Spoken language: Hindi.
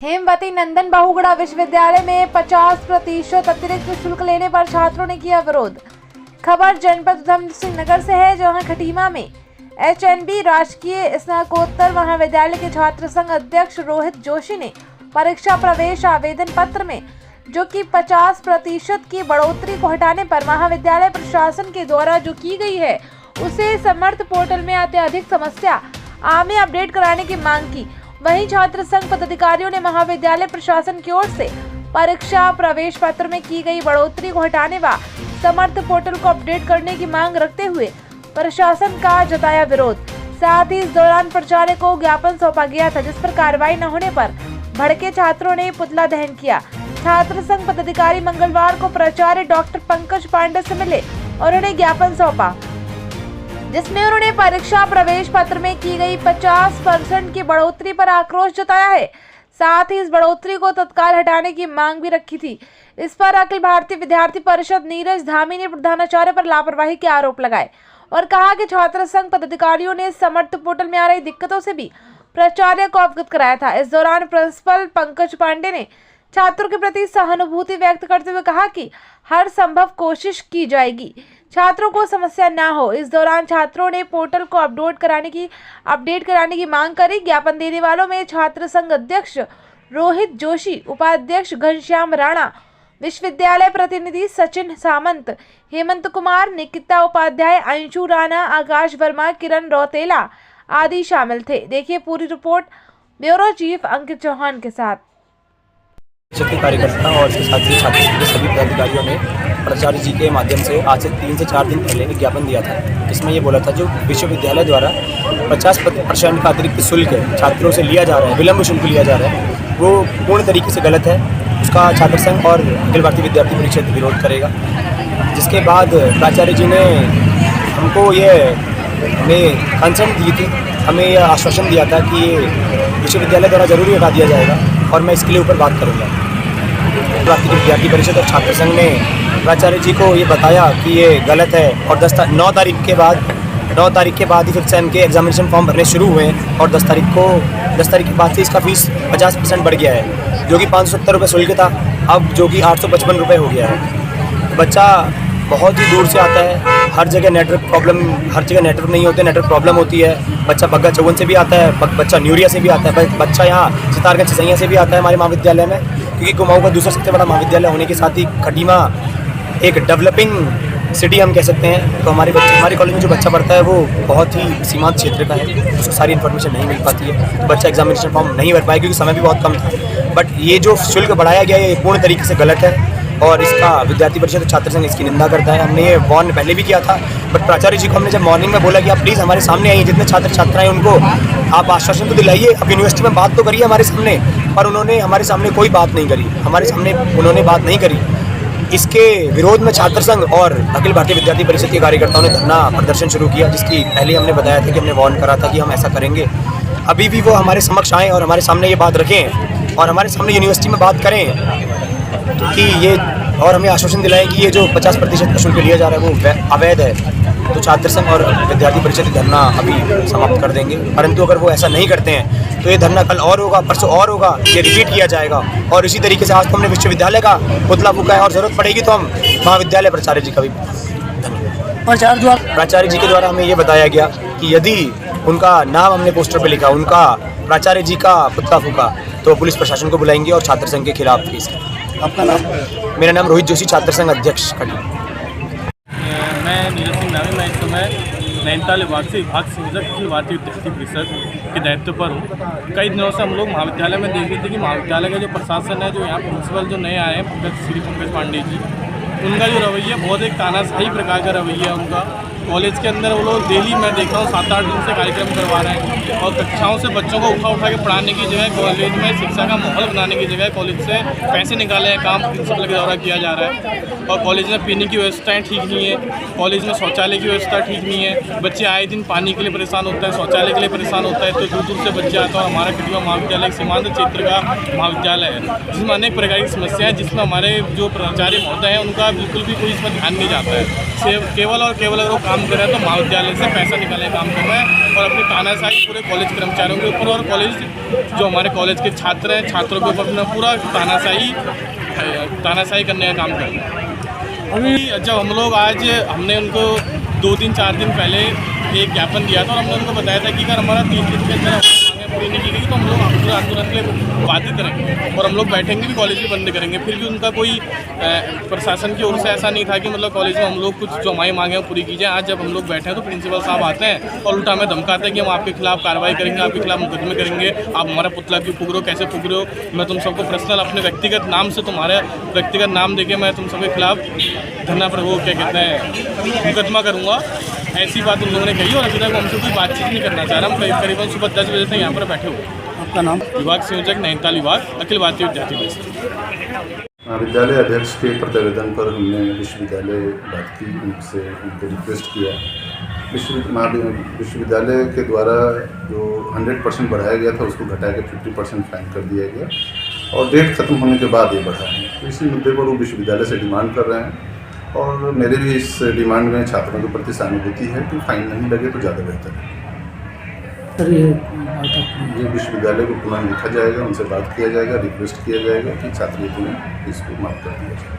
हेमवती नंदन बहुगुणा विश्वविद्यालय में 50% अतिरिक्त शुल्क लेने पर छात्रों ने किया विरोध। खबर जनपद उधम सिंह नगर से है, जहां खटीमा में HNB राजकीय स्नातकोत्तर महाविद्यालय के छात्र संघ अध्यक्ष रोहित जोशी ने परीक्षा प्रवेश आवेदन पत्र में जो कि 50% की बढ़ोतरी को हटाने पर महाविद्यालय प्रशासन के द्वारा जो की गई है उसे समर्थ पोर्टल में अत्यधिक समस्या में अपडेट कराने की मांग की। वहीं छात्र संघ पदाधिकारियों ने महाविद्यालय प्रशासन की ओर से परीक्षा प्रवेश पत्र में की गई बढ़ोतरी को हटाने व समर्थ पोर्टल को अपडेट करने की मांग रखते हुए प्रशासन का जताया विरोध। साथ ही इस दौरान प्राचार्य को ज्ञापन सौंपा गया था, जिस पर कार्रवाई न होने पर भड़के छात्रों ने पुतला दहन किया। छात्र संघ पदाधिकारी मंगलवार को प्राचार्य डॉक्टर पंकज पांडे से मिले और उन्हें ज्ञापन सौंपा, जिसमें उन्होंने परीक्षा प्रवेश पत्र में की गई 50% की बढ़ोतरी पर आक्रोश जताया है। साथ ही इस बढ़ोतरी को तत्काल हटाने की मांग भी रखी थी। इस पर अखिल भारतीय विद्यार्थी परिषद नीरज धामी ने प्रधानाचार्य पर लापरवाही के आरोप लगाए और कहा कि छात्र संघ पदाधिकारियों ने समर्थ पोर्टल में आ रही दिक्कतों से भी प्राचार्य को अवगत कराया था। इस दौरान प्रिंसिपल पंकज पांडे ने छात्रों के प्रति सहानुभूति व्यक्त करते हुए कहा कि हर संभव कोशिश की जाएगी, छात्रों को समस्या ना हो। इस दौरान छात्रों ने पोर्टल को अपडेट कराने की मांग करी। ज्ञापन देने वालों में छात्र संघ अध्यक्ष रोहित जोशी, उपाध्यक्ष घनश्याम राणा, विश्वविद्यालय प्रतिनिधि सचिन सामंत, हेमंत कुमार, निकिता उपाध्याय, अंशु राणा, आकाश वर्मा, किरण रौतेला आदि शामिल थे। देखिए पूरी रिपोर्ट ब्यूरो चीफ अंकित चौहान के साथ। कार्यकर्ता और इसके साथ ही छात्र संघ के सभी पदाधिकारियों ने प्राचार्य जी के माध्यम से आज से 3 से 4 दिन पहले एक ज्ञापन दिया था। इसमें ये बोला था जो विश्वविद्यालय द्वारा 50% का अतिरिक्त शुल्क छात्रों से लिया जा रहा है, विलम्ब शुल्क लिया जा रहा है, वो पूर्ण तरीके से गलत है। उसका छात्र संघ और अखिल भारतीय विद्यार्थी परिषद विरोध करेगा। जिसके बाद प्राचार्य जी ने हमको ये हमें कंसर्न दी थी, हमें यह आश्वासन दिया था कि ये विश्वविद्यालय द्वारा जरूरी हटा दिया जाएगा और मैं इसके लिए ऊपर बात करूँगा। भारतीय विद्यार्थी परिषद और छात्र संघ ने प्राचार्य जी को ये बताया कि ये गलत है और 9 तारीख के बाद ही फिर से इनके एग्जामिनेशन फॉर्म भरने शुरू हुए हैं और 10 तारीख के बाद से इसका फीस 50% बढ़ गया है, जो कि 570 रुपये शुल्क था, अब जो कि 855 रुपये हो गया है। बच्चा बहुत ही दूर से आता है, हर जगह नेटवर्क नहीं होते, नेटवर्क प्रॉब्लम होती है। बच्चा बग्गा चौवन से भी आता है, बच्चा न्यूरिया से भी आता है, बच्चा यहाँ सितारगंज सिसैया से भी आता है हमारे महाविद्यालय में, क्योंकि कुमाऊँ का दूसरा सबसे बड़ा महाविद्यालय होने के साथ ही खटीमा एक डेवलपिंग सिटी हम कह सकते हैं। तो हमारे कॉलेज में जो बच्चा पढ़ता है वो बहुत ही सीमांत क्षेत्र का है, उसको सारी इन्फॉर्मेशन नहीं मिल पाती है, तो बच्चा एग्जामिनेशन फॉर्म नहीं भर पाए क्योंकि समय भी बहुत कम था। बट ये जो शुल्क बढ़ाया गया है ये पूर्ण तरीके से गलत है और इसका विद्यार्थी परिषद और छात्र संघ इसकी निंदा करता है। हमने ये वार्न पहले भी किया था, बट प्राचार्य जी को हमने जब मॉर्निंग में बोला कि आप प्लीज़ हमारे सामने आइए, जितने छात्र छात्राएं उनको आप आश्वासन तो दिलाइए, अब यूनिवर्सिटी में बात तो करिए हमारे सामने, पर उन्होंने हमारे सामने कोई बात नहीं करी, उन्होंने बात नहीं करी। इसके विरोध में छात्र संघ और अखिल भारतीय विद्यार्थी परिषद के कार्यकर्ताओं ने धरना प्रदर्शन शुरू किया, जिसकी पहले हमने बताया था कि हमने वार्न करा था कि हम ऐसा करेंगे। अभी भी वो हमारे समक्ष आएँ और हमारे सामने ये बात रखें और हमारे सामने यूनिवर्सिटी में बात करें कि ये, और हमें आश्वासन दिलाएं कि ये जो 50% का शुल्क लिया जा रहा है वो अवैध है। तो छात्र संघ और विद्यार्थी परिषद धरना अभी समाप्त कर देंगे, परंतु अगर वो ऐसा नहीं करते हैं तो ये धरना कल और होगा, परसों और होगा, ये रिपीट किया जाएगा। और इसी तरीके से आज तो हमने विश्वविद्यालय का पुतला फूंका है और ज़रूरत पड़ेगी तो हम महाविद्यालय प्राचार्य जी का भी प्राचार्य जी के द्वारा हमें ये बताया गया कि यदि उनका नाम हमने पोस्टर पर लिखा, उनका प्राचार्य जी का पुतला फूंका, तो पुलिस प्रशासन को बुलाएंगे और छात्र संघ के खिलाफ केस। आपका नाम? मेरा नाम रोहित जोशी, छात्र संघ अध्यक्ष खटीमा। मैं नीरज सिंह नामी, मैं इस समय नैनीताल विभाग संयोजक अखिल भारतीय विद्यार्थी परिषद के दायित्व पर हूँ। कई दिनों से हम लोग महाविद्यालय में देख रहे थे कि महाविद्यालय का जो प्रशासन है, जो यहाँ प्रिंसिपल जो नए आए हैं श्री पंकज पांडे जी, उनका जो रवैया बहुत एक तानाशाही प्रकार का रवैया उनका। कॉलेज के अंदर वो लोग डेली मैं देख रहा हूँ 7-8 दिन से कार्यक्रम करवा रहे हैं और कक्षाओं से बच्चों को उठा के पढ़ाने की जगह कॉलेज में शिक्षा का माहौल बनाने की जगह कॉलेज से पैसे निकाले हैं, काम प्रिंसिपल के द्वारा किया जा रहा है। और कॉलेज में पीने की व्यवस्थाएं ठीक नहीं है, कॉलेज में शौचालय की व्यवस्था ठीक नहीं है, बच्चे आए दिन पानी के लिए परेशान होता है, शौचालय के लिए परेशान होता है, तो दूर दूर से बच्चे आते हैं। और हमारा खटीमा महाविद्यालय सीमांत क्षेत्र का महाविद्यालय है, जिसमें अनेक प्रकार की समस्या है, जिसमें हमारे जो प्राचार्य महोदय हैं उनका बिल्कुल भी कोई इसमें ध्यान नहीं जाता है। केवल और केवल अगर वो काम काम कर रहे हैं तो महाविद्यालय से पैसा निकालने का काम कर रहे हैं और अपनी तानाशाही पूरे कॉलेज कर्मचारियों के ऊपर और कॉलेज जो हमारे कॉलेज के छात्र हैं छात्रों के ऊपर अपना पूरा तानाशाही करने का काम कर रहे हैं। अभी जब हम लोग आज हमने उनको 2-4 दिन पहले एक ज्ञापन दिया था और हमने उनको बताया था कि अगर हमारा 3 दिन के अंदर मांगें पूरी नहीं की गई तो हम लोग पूरा आंदोलन के लिए बाधित करेंगे और हम लोग बैठेंगे भी, कॉलेज भी बंद करेंगे। फिर भी उनका कोई प्रशासन की ओर से ऐसा नहीं था कि मतलब कॉलेज में हम लोग कुछ जो हमारी मांगें पूरी की जाए। आज जब हम लोग बैठे हैं तो प्रिंसिपल साहब आते हैं और उल्टा हमें धमकाते हैं कि हम आपके खिलाफ कार्रवाई करेंगे, आपके खिलाफ मुकदमे करेंगे, आप हमारा पुतला क्यों फूक रहे हो, कैसे फूक रहे हो, मैं तुम सबको पर्सनल अपने व्यक्तिगत नाम से तुम्हारे व्यक्तिगत नाम देके मैं तुम सबके खिलाफ धरना पर वो क्या कहते हैं मुकदमा करूँगा। ऐसी बात उन लोगों ने कही और अभी तक हमसे कोई बातचीत नहीं करना चाह रहा। हम करीबन सुबह 10 बजे से यहाँ पर बैठे हुए। आपका नाम? विभाग संयोजक नैनीताल विभाग, अखिल भारतीय विद्यार्थी परिषद। विद्यालय अध्यक्ष के प्रतिवेदन पर हमने विश्वविद्यालय बात की, उनसे उनको रिक्वेस्ट किया। विश्वविद्यालय के द्वारा जो 100% बढ़ाया गया था उसको घटा के 50% फाइन कर दिया गया और डेट खत्म होने के बाद ये बढ़ा है। तो इसी मुद्दे पर वो विश्वविद्यालय से डिमांड कर रहे हैं और मेरे भी इस डिमांड में छात्रों के प्रति सहानुभूति है कि फाइन नहीं लगे तो ज़्यादा बेहतर है। सर ये विश्वविद्यालय को पुनः लिखा जाएगा, उनसे बात किया जाएगा, रिक्वेस्ट किया जाएगा कि छात्रवृत्ति में इसको माफ कर दिया जाए।